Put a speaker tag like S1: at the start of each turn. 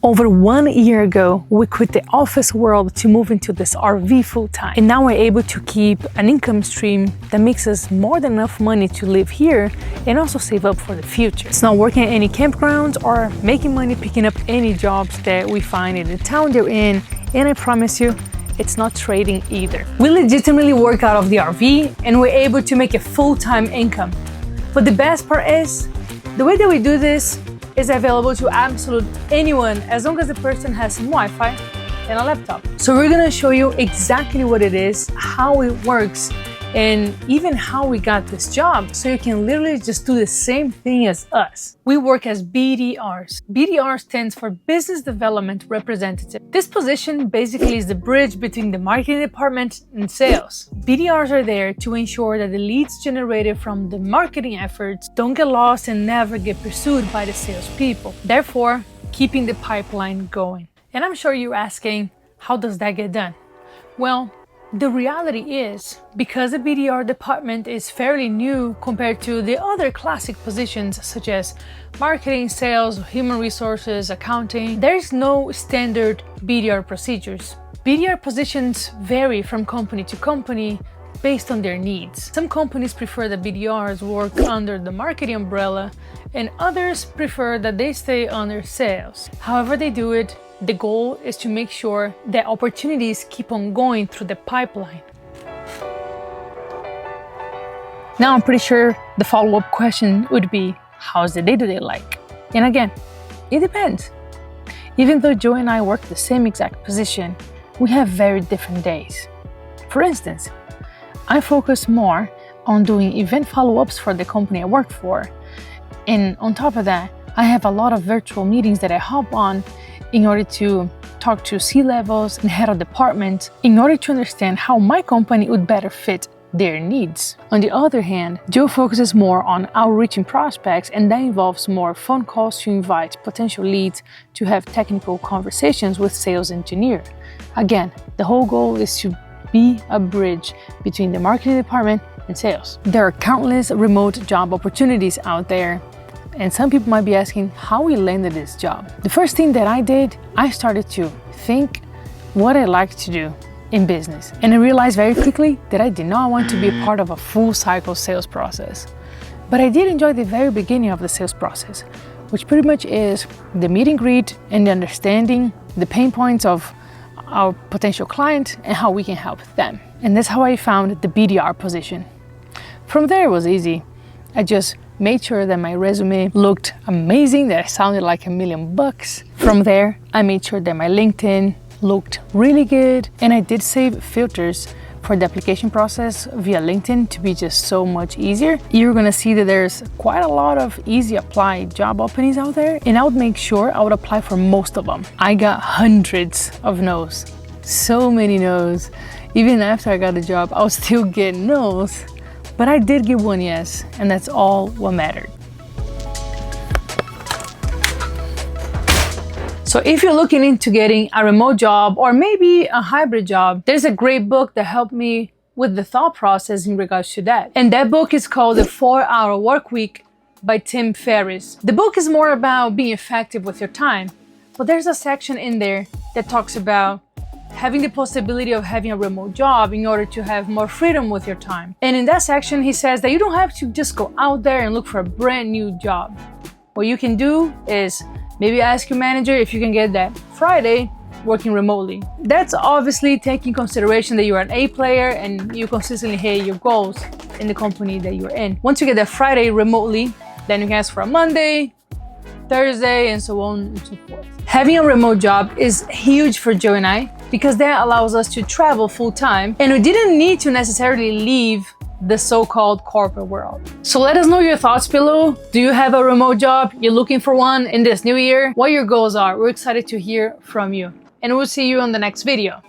S1: Over 1 year ago, we quit the office world to move into this RV full-time. And now we're able to keep an income stream that makes us more than enough money to live here and also save up for the future. It's not working at any campgrounds or making money picking up any jobs that we find in the town they're in. And I promise you, it's not trading either. We legitimately work out of the RV and we're able to make a full-time income. But the best part is, the way that we do this is available to absolute anyone as long as the person has some Wi-Fi and a laptop. So we're gonna show you exactly what it is, how it works, and even how we got this job, so you can literally just do the same thing as us. We work as BDRs. BDR stands for Business Development Representative. This position basically is the bridge between the marketing department and sales. BDRs are there to ensure that the leads generated from the marketing efforts don't get lost and never get pursued by the salespeople, therefore keeping the pipeline going. And I'm sure you're asking, how does that get done? Well, the reality is, because the BDR department is fairly new compared to the other classic positions such as marketing, sales, human resources, accounting, there's no standard BDR procedures. BDR positions vary from company to company based on their needs. Some companies prefer that BDRs work under the marketing umbrella, and others prefer that they stay under sales. However they do it, the goal is to make sure that opportunities keep on going through the pipeline. Now I'm pretty sure the follow-up question would be, how's the day-to-day like? And again, it depends. Even though Joe and I work the same exact position, we have very different days. For instance, I focus more on doing event follow-ups for the company I work for. And on top of that, I have a lot of virtual meetings that I hop on in order to talk to C-levels and head of department in order to understand how my company would better fit their needs. On the other hand, Joe focuses more on outreaching prospects, and that involves more phone calls to invite potential leads to have technical conversations with sales engineer. Again, the whole goal is to be a bridge between the marketing department and sales. There are countless remote job opportunities out there, and some people might be asking how we landed this job. The first thing that I did, I started to think what I like to do in business. And I realized very quickly that I did not want to be a part of a full cycle sales process. But I did enjoy the very beginning of the sales process, which pretty much is the meet and greet and the understanding the pain points of our potential client and how we can help them. And that's how I found the BDR position. From there, it was easy. I just made sure that my resume looked amazing, that I sounded like $1,000,000. From there, I made sure that my LinkedIn looked really good, and I did save filters for the application process via LinkedIn to be just so much easier. You're gonna see that there's quite a lot of easy apply job openings out there, and I would make sure I would apply for most of them. I got hundreds of no's, so many no's. Even after I got the job, I was still getting no's. But I did get one yes, and that's all what mattered. So if you're looking into getting a remote job or maybe a hybrid job, there's a great book that helped me with the thought process in regards to that. And that book is called The 4-Hour Workweek by Tim Ferriss. The book is more about being effective with your time, but there's a section in there that talks about having the possibility of having a remote job in order to have more freedom with your time. And in that section, he says that you don't have to just go out there and look for a brand new job. What you can do is maybe ask your manager if you can get that Friday working remotely. That's obviously taking consideration that you're an A player and you consistently hit your goals in the company that you're in. Once you get that Friday remotely, then you can ask for a Monday, Thursday, and so on and so forth. Having a remote job is huge for Joe and I because that allows us to travel full time, and we didn't need to necessarily leave the so-called corporate world. So let us know your thoughts below. Do you have a remote job? You're looking for one in this new year? What your goals are? We're excited to hear from you. And we'll see you on the next video.